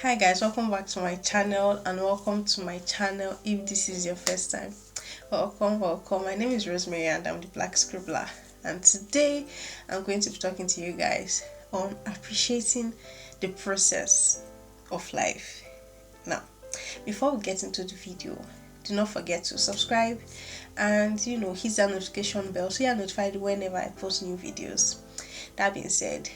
Hi guys, welcome back to my channel and welcome to my channel if this is your first time. Welcome. My name is Rosemary and I'm the Black Scribbler, and today I'm going to be talking to you guys on appreciating the process of life. Now, before we get into the video, do not forget to subscribe and hit that notification bell so you're notified whenever I post new videos. That being said,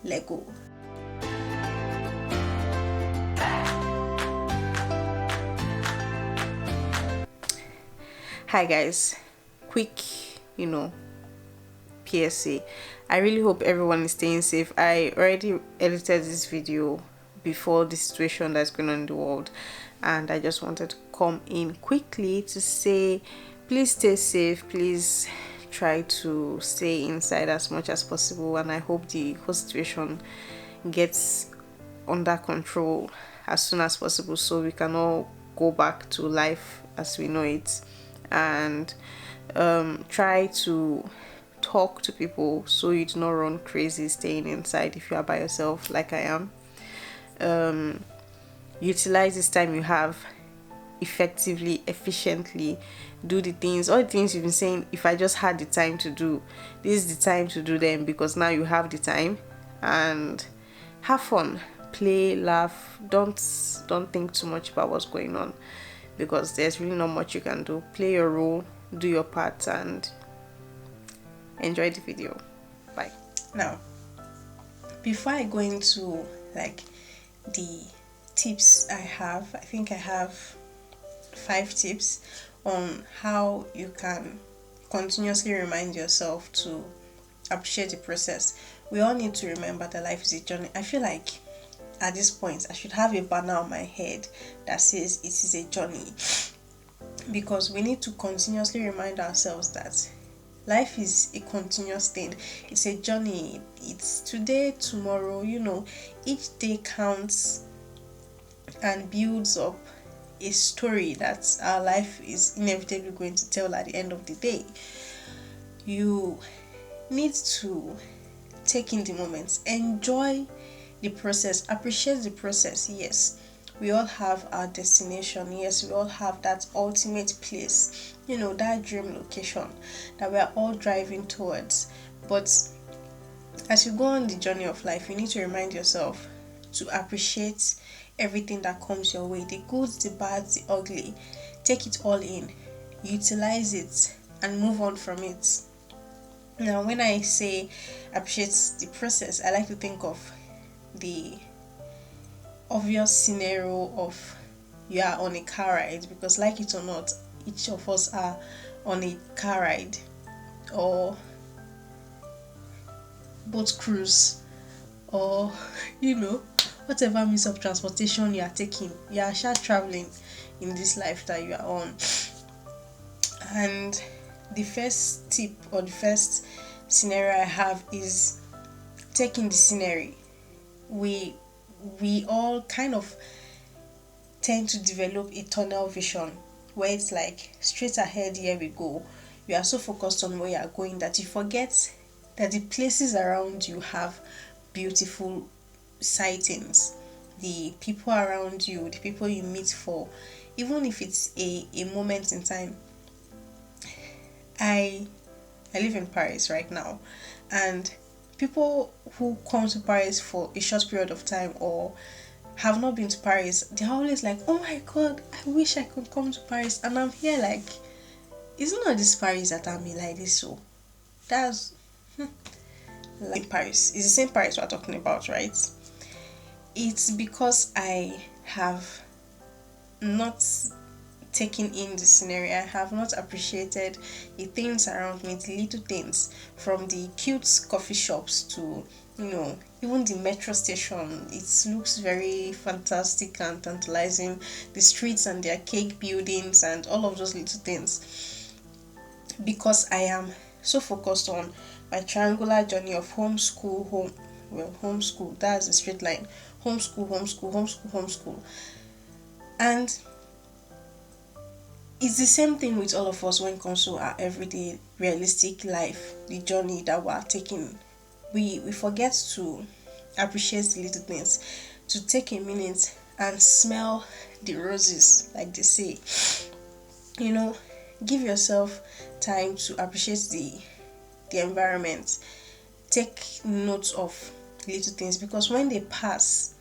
let go. Hi guys, quick PSA. I really hope everyone is staying safe. I already edited this video before the situation that's going on in the world, and I just wanted to come in quickly to say please stay safe, please try to stay inside as much as possible, and I hope the whole situation gets under control as soon as possible so we can all go back to life as we know it. And try to talk to people so you do not run crazy staying inside if you are by yourself like I am. Utilize this time you have effectively, efficiently. Do the things, all the things you've been saying, if I just had the time to do, this is the time to do them, because now you have the time. And have fun, play, laugh. Don't think too much about what's going on, because there's really not much you can do. Play your role, do your part, and enjoy the video. Bye. Now, before I go into the tips I think I have 5 tips on how you can continuously remind yourself to appreciate the process. We all need to remember that life is a journey. I feel like at this point I should have a banner on my head that says it is a journey, because we need to continuously remind ourselves that life is a continuous thing. It's a journey. It's today, tomorrow, each day counts and builds up a story that our life is inevitably going to tell at the end of the day. You need to take in the moments, enjoy the process, appreciate the process. Yes, we all have our destination. Yes, we all have that ultimate place, that dream location that we are all driving towards. But as you go on the journey of life, you need to remind yourself to appreciate everything that comes your way, the good, the bad, the ugly. Take it all in, utilize it, and move on from it. Now, when I say appreciate the process, I like to think of the obvious scenario of you are on a car ride, because like it or not, each of us are on a car ride or boat cruise, or whatever means of transportation you are taking. You are traveling in this life that you are on. And the first tip or the first scenario I have is taking the scenery. We all kind of tend to develop a tunnel vision where it's like straight ahead, here we go. You are so focused on where you are going that you forget that the places around you have beautiful sightings, the people around you, the people you meet for, even if it's a moment in time. I live in Paris right now, and people who come to Paris for a short period of time or have not been to Paris, they're always like, oh my god, I wish I could come to Paris. And I'm here like, it's not this Paris that I'm in like this. So that's like Paris. It's the same Paris we're talking about, right? It's because I have not taken in the scenery. I have not appreciated the things around me, the little things, from the cute coffee shops to even the metro station. It looks very fantastic and tantalizing, the streets and their cake buildings and all of those little things, because I am so focused on my triangular journey of homeschool, that's the straight line, homeschool. And it's the same thing with all of us when it comes to our everyday realistic life, the journey that we're taking. We forget to appreciate the little things, to take a minute and smell the roses, like they say. You know, give yourself time to appreciate the environment. Take note of little things, because when they pass,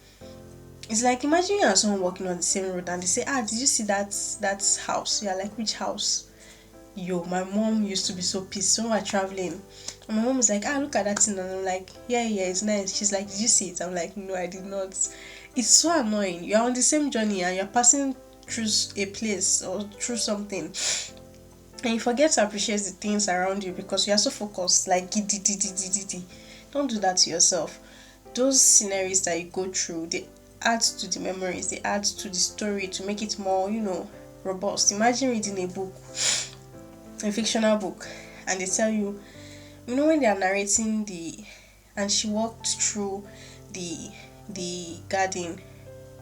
it's like, imagine you and someone walking on the same road and they say, ah, did you see that house? You're like, which house? Yo, my mom used to be so pissed when we're traveling. And my mom was like, ah, look at that thing. And I'm like, yeah, yeah, it's nice. She's like, did you see it? I'm like, no, I did not. It's so annoying. You're on the same journey and you're passing through a place or through something, and you forget to appreciate the things around you because you are so focused, like giddy, giddy, giddy, giddy. Don't do that to yourself. Those scenarios that you go through, they add to the memories, they add to the story to make it more, robust. Imagine reading a book, a fictional book, and they tell you, when they are narrating and she walked through the the garden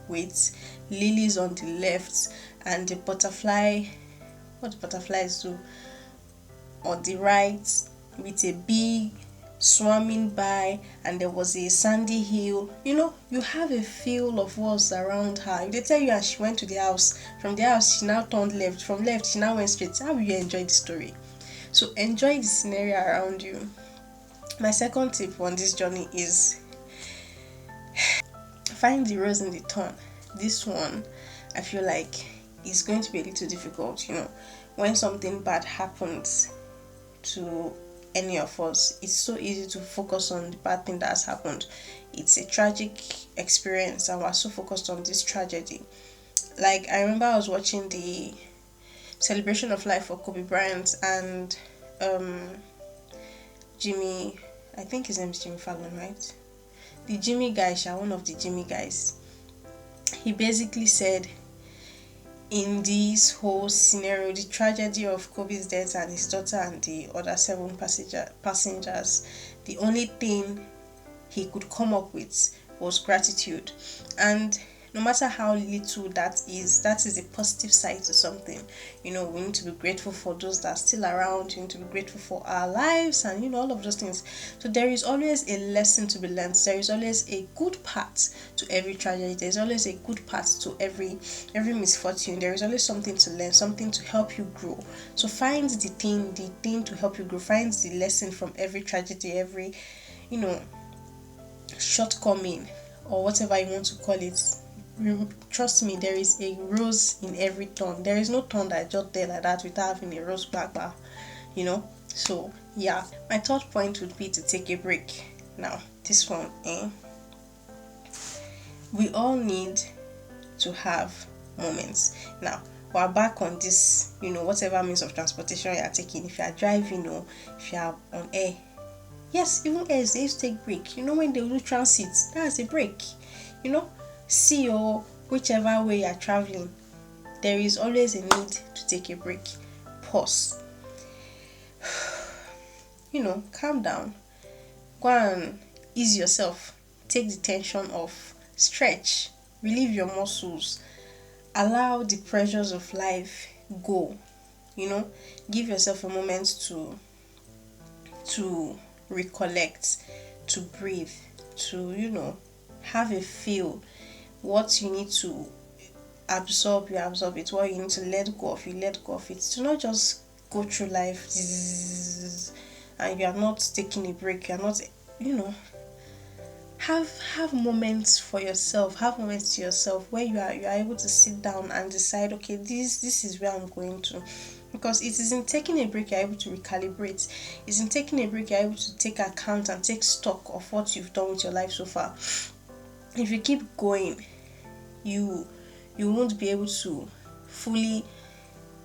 with lilies on the left and the butterfly, what the butterflies do, on the right, with a big swarming by, and there was a sandy hill. You have a feel of what's around her. They tell you, as she went to the house, from the house she now turned left, from left she now went straight. How will you enjoy the story? So enjoy the scenario around you. My second tip on this journey is find the rose in the thorn. This one, I feel like, is going to be a little difficult. When something bad happens to any of us, it's so easy to focus on the bad thing that has happened. It's a tragic experience and we're so focused on this tragedy. Like, I remember I was watching the celebration of life for Kobe Bryant, and Jimmy, I think his name is Jimmy Fallon, right? The Jimmy guy, one of the Jimmy guys, he basically said, in this whole scenario, the tragedy of Kobe's death and his daughter and the other seven passengers, the only thing he could come up with was gratitude. And no matter how little that is a positive side to something. We need to be grateful for those that are still around. We need to be grateful for our lives, and all of those things. So there is always a lesson to be learned. There is always a good part to every tragedy. There's always a good part to every misfortune. There is always something to learn, something to help you grow. So find the thing to help you grow. Find the lesson from every tragedy, every shortcoming, or whatever you want to call it. Trust me, there is a rose in every thorn. There is no thorn that just there like that without having a rose back. So yeah, my third point would be to take a break. Now this one, we all need to have moments. Now we're back on this, whatever means of transportation you are taking. If you are driving or if you are on air, yes, even airs, they used to take break. When they do transit, that's a break. See, or whichever way you're traveling, there is always a need to take a break. Pause. Calm down. Go and ease yourself. Take the tension off. Stretch. Relieve your muscles. Allow the pressures of life go. Give yourself a moment to recollect, to breathe, to have a feel. What you need to absorb, you absorb it. What you need to let go of, you let go of it. To not just go through life and you are not taking a break. You are not, have moments for yourself. Have moments to yourself where you are able to sit down and decide, okay, this is where I'm going to. Because it is in taking a break you're able to recalibrate. It's in taking a break you're able to take account and take stock of what you've done with your life so far. If you keep going, you won't be able to fully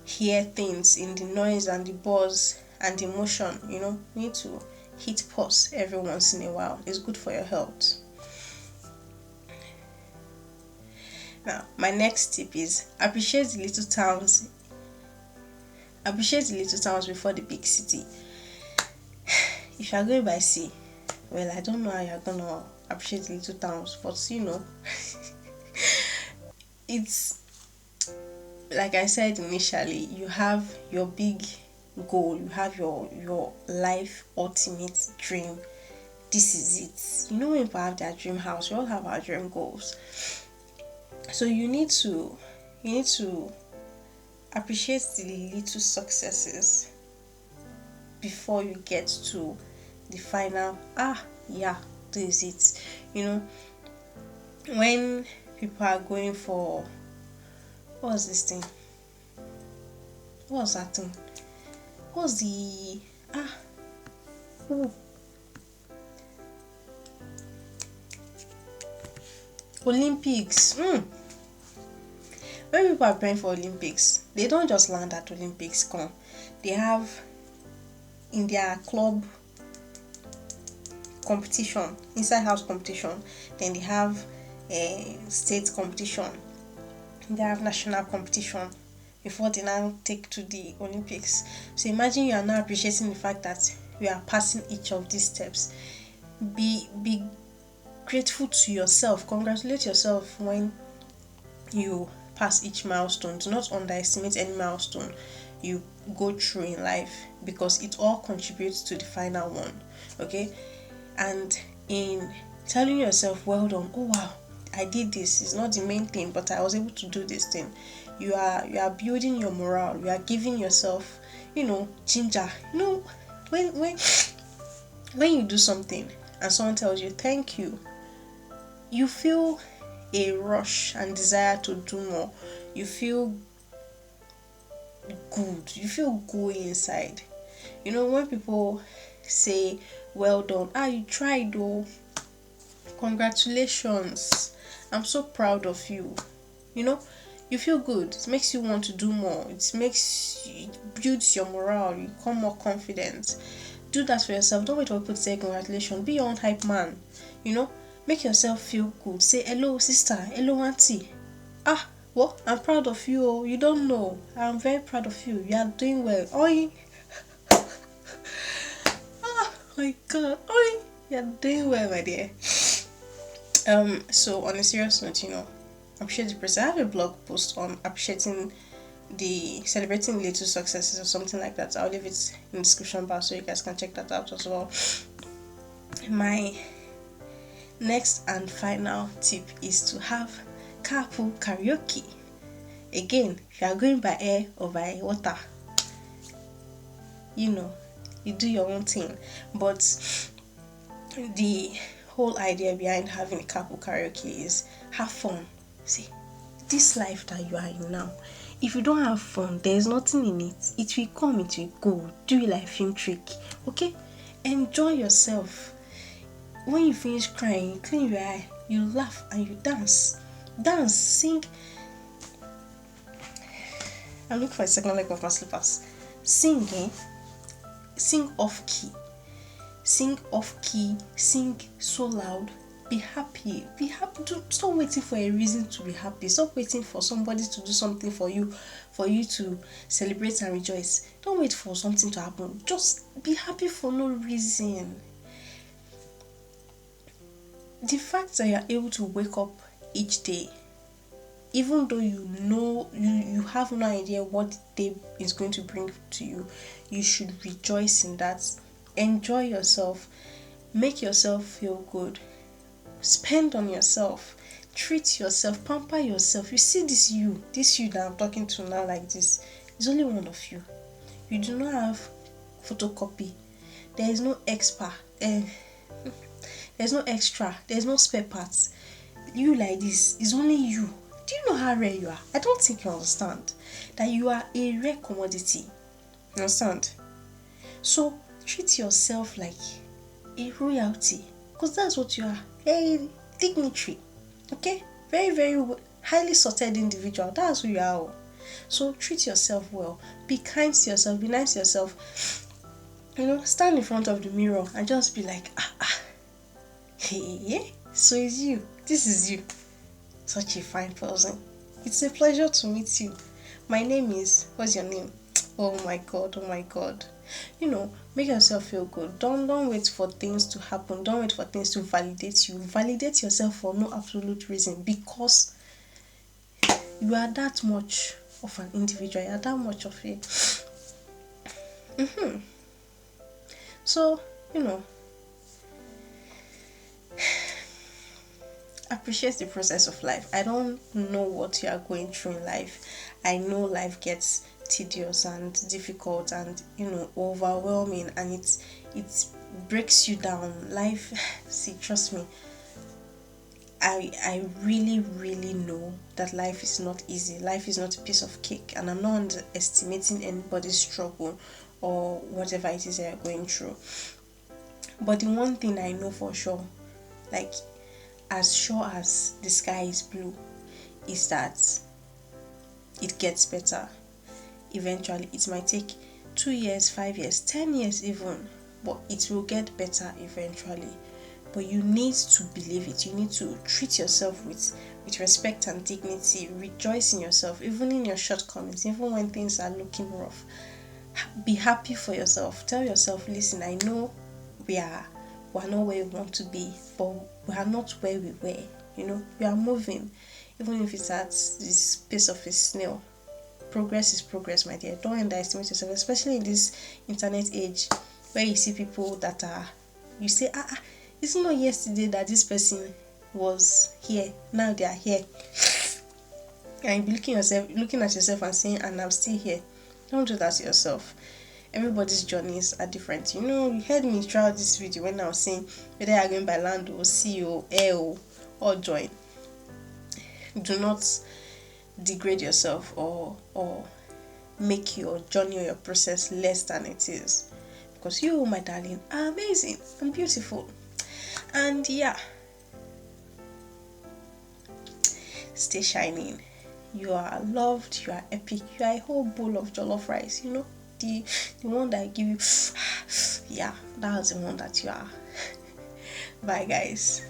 hear things in the noise and the buzz and the emotion. You need to hit pause every once in a while. It's good for your health. Now, my next tip is appreciate the little towns before the big city. If you are going by sea, well, I don't know how you're gonna appreciate the little towns, but it's like I said initially, you have your big goal, you have your life ultimate dream. This is it. When people have their dream house, we all have our dream goals. So you need to appreciate the little successes before you get to the final, yeah, this is it. You know, when people are going for, what's this thing? What's that thing? What's the, ah ooh, Olympics. When people are praying for Olympics, they don't just land at Olympics. Come, they have in their club competition, inside house competition. Then they have a state competition. They have national competition before they now take to the Olympics. So imagine you are now appreciating the fact that you are passing each of these steps. Be grateful to yourself. Congratulate yourself when you pass each milestone. Do not underestimate any milestone you go through in life, because it all contributes to the final one. Okay? And in telling yourself, well done, oh wow, I did this, is not the main thing, but I was able to do this thing. You are building your morale, you are giving yourself, ginger. When you do something and someone tells you thank you feel a rush and desire to do more. You feel good. You feel good inside. When people say, well done, you tried though. Congratulations. I'm so proud of you. You feel good. It makes you want to do more. It builds your morale. You become more confident. Do that for yourself. Don't wait for people to say congratulations. Be your own hype man. Make yourself feel good. Say hello sister, hello auntie. What? I'm proud of you. Oh. You don't know. I'm very proud of you. You are doing well. Oi. My god. Oi. You are doing well, my dear. So on a serious note, appreciate the process. I have a blog post on appreciating celebrating little successes or something like that. I'll leave it in the description bar so you guys can check that out as well. My next and final tip is to have carpool karaoke. Again, if you are going by air or by water, you do your own thing. But the whole idea behind having a carpool karaoke is have fun. See, this life that you are in now, if you don't have fun, there's nothing in it. It will come, it will go. Do it like film trick. Okay? Enjoy yourself. When you finish crying, you clean your eye, you laugh and you dance. Dance, sing. I'm looking for a second leg of my slippers. Sing, Sing off key. Sing off key. Sing so loud. Be happy. Be happy. Stop waiting for a reason to be happy. Stop waiting for somebody to do something for you to celebrate and rejoice. Don't wait for something to happen. Just be happy for no reason. The fact that you are able to wake up each day, even though you have no idea what the day is going to bring to you, you should rejoice in that. Enjoy yourself. Make yourself feel good. Spend on yourself. Treat yourself. Pamper yourself. You see this you that I'm talking to now like this, is only one of you. You do not have photocopy. There is no expert. There's no extra. There's no spare parts. You like this is only you. Do you know how rare you are? I don't think you understand that you are a rare commodity. You understand? So treat yourself like a royalty, because that's what you are. A dignitary. Okay? Very, very highly sorted individual. That's who you are. So treat yourself well. Be kind to yourself. Be nice to yourself. Stand in front of the mirror and just be like, hey, so is you. This is you. Such a fine person. It's a pleasure to meet you. My name is, what's your name? Oh my god. Make yourself feel good. Don't wait for things to happen. Don't wait for things to validate you. Validate yourself for no absolute reason, because you are that much of an individual. You are that much of it. So, appreciate the process of life. I don't know what you are going through in life. I know life gets tedious and difficult and overwhelming, and it breaks you down. Life, see, trust me, I really really know that life is not easy. Life is not a piece of cake, and I'm not underestimating anybody's struggle or whatever it is they're going through. But the one thing I know for sure, like as sure as the sky is blue, is that it gets better eventually. It might take 2 years, 5 years, 10 years even, but it will get better eventually. But you need to believe it. You need to treat yourself with respect and dignity. Rejoice in yourself, even in your shortcomings, even when things are looking rough. Be happy for yourself. Tell yourself, listen, I know we're not where we want to be, but we are not where we were. We are moving, even if it's at this pace of a snail. Progress is progress, my dear. Don't underestimate yourself, especially in this internet age where you see people that you say, it's not yesterday that this person was here, now they are here, and you be looking at yourself and saying, and I'm still here. Don't do that to yourself. Everybody's journeys are different. You heard me throughout this video when I was saying whether you're going by land or sea or air or join. Do not degrade yourself or make your journey or your process less than it is, because you, my darling, are amazing and beautiful. And yeah, stay shining. You are loved, you are epic, you are a whole bowl of jollof rice, the one that I give you. Yeah, that's the one that you are. Bye guys.